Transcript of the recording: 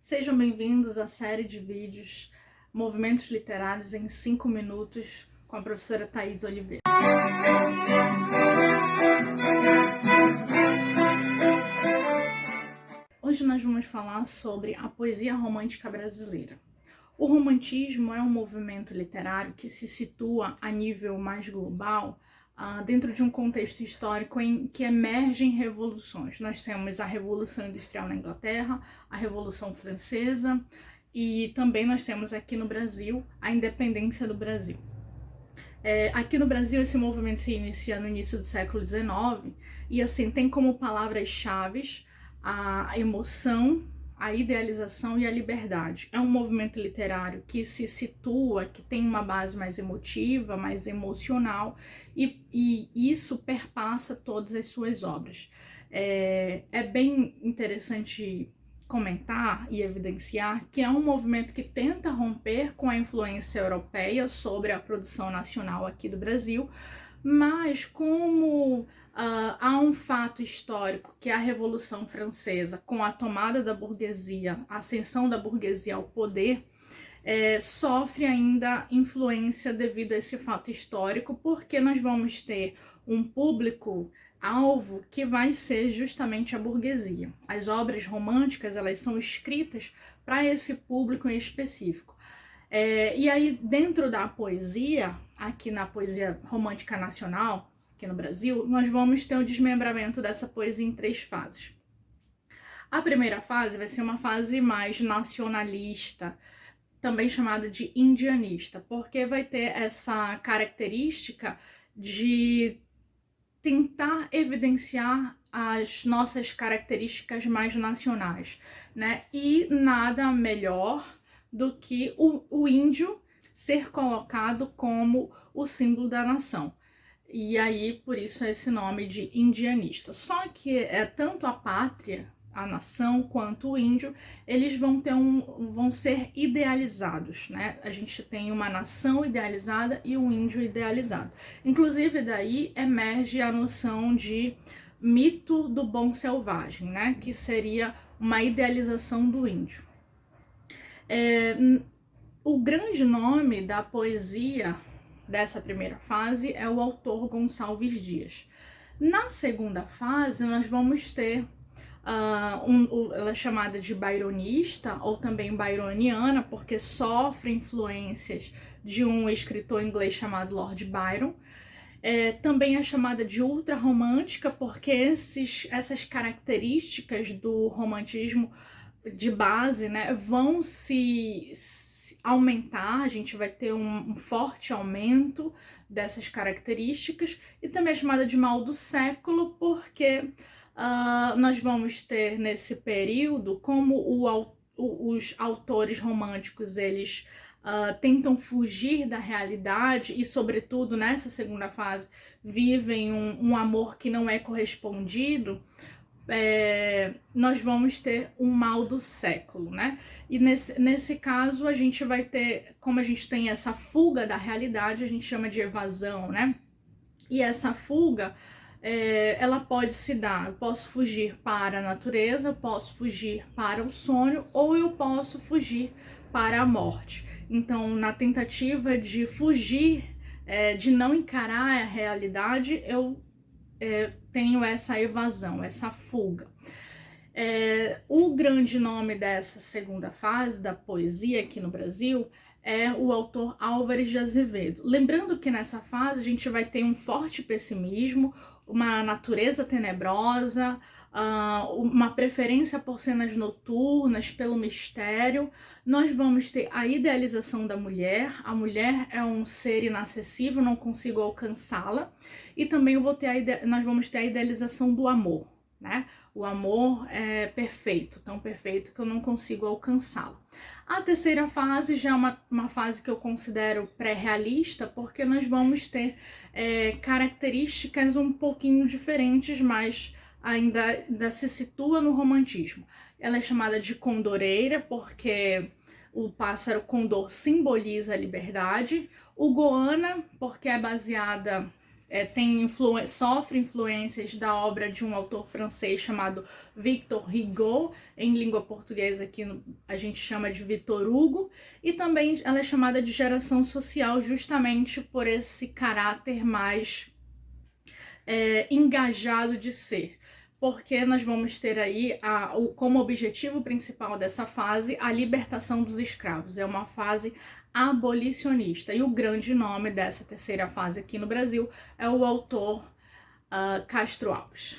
Sejam bem-vindos à série de vídeos Movimentos Literários em 5 minutos com a professora Thaís Oliveira. Hoje nós vamos falar sobre a poesia romântica brasileira. O romantismo é um movimento literário que se situa a nível mais global dentro de um contexto histórico em que emergem revoluções. Nós temos a Revolução Industrial na Inglaterra, a Revolução Francesa e também nós temos aqui no Brasil a independência do Brasil. Aqui no Brasil esse movimento se inicia no início do século XIX e assim tem como palavras-chave a emoção, a idealização e a liberdade. É um movimento literário que se situa, que tem uma base mais emotiva, mais emocional, e isso perpassa todas as suas obras. É bem interessante comentar e evidenciar que é um movimento que tenta romper com a influência europeia sobre a produção nacional aqui do Brasil, mas como há um fato histórico que é a Revolução Francesa, com a tomada da burguesia, a ascensão da burguesia ao poder, sofre ainda influência devido a esse fato histórico, porque nós vamos ter um público-alvo que vai ser justamente a burguesia. As obras românticas, elas são escritas para esse público em específico. E aí, dentro da poesia, aqui na poesia romântica nacional, aqui no Brasil, nós vamos ter o desmembramento dessa poesia em 3 fases. A primeira fase vai ser uma fase mais nacionalista, também chamada de indianista, porque vai ter essa característica de tentar evidenciar as nossas características mais nacionais, né? E nada melhor do que o índio ser colocado como o símbolo da nação. E aí, por isso, esse nome de indianista. Só que tanto a pátria, a nação, quanto o índio, eles vão ser idealizados, né? A gente tem uma nação idealizada e um índio idealizado. Inclusive, daí emerge a noção de mito do bom selvagem, né? Que seria uma idealização do índio. O grande nome da poesia dessa primeira fase é o autor Gonçalves Dias. Na segunda fase, nós vamos ter ela é chamada de byronista ou também byroniana, porque sofre influências de um escritor inglês chamado Lord Byron. Também é chamada de ultrarromântica, porque essas características do romantismo de base, né, vão se aumentar, a gente vai ter um forte aumento dessas características, e também é chamada de mal do século, porque nós vamos ter nesse período como os autores românticos, eles tentam fugir da realidade e, sobretudo, nessa segunda fase, vivem um amor que não é correspondido. Nós vamos ter um mal do século, né? E nesse caso a gente vai ter, como a gente tem essa fuga da realidade, a gente chama de evasão, né? E essa fuga, ela pode se dar, eu posso fugir para a natureza, eu posso fugir para o sonho, ou eu posso fugir para a morte. Então, na tentativa de fugir, de não encarar a realidade, eu tenho essa evasão, essa fuga. O grande nome dessa segunda fase da poesia aqui no Brasil é o autor Álvares de Azevedo. Lembrando que nessa fase a gente vai ter um forte pessimismo, uma natureza tenebrosa, uma preferência por cenas noturnas, pelo mistério. Nós vamos ter a idealização da mulher. A mulher é um ser inacessível, não consigo alcançá-la. E também nós vamos ter a idealização do amor, né? O amor é perfeito, tão perfeito que eu não consigo alcançá-lo. A terceira fase já é uma fase que eu considero pré-realista, porque nós vamos ter características um pouquinho diferentes, mas ainda se situa no romantismo. Ela é chamada de condoreira, porque o pássaro condor simboliza a liberdade. O goana, porque é baseada sofre influências da obra de um autor francês chamado Victor Hugo, em língua portuguesa aqui a gente chama de Victor Hugo, e também ela é chamada de geração social justamente por esse caráter mais engajado de ser, porque nós vamos ter aí como objetivo principal dessa fase a libertação dos escravos. É uma fase abolicionista, e o grande nome dessa terceira fase aqui no Brasil é o autor Castro Alves.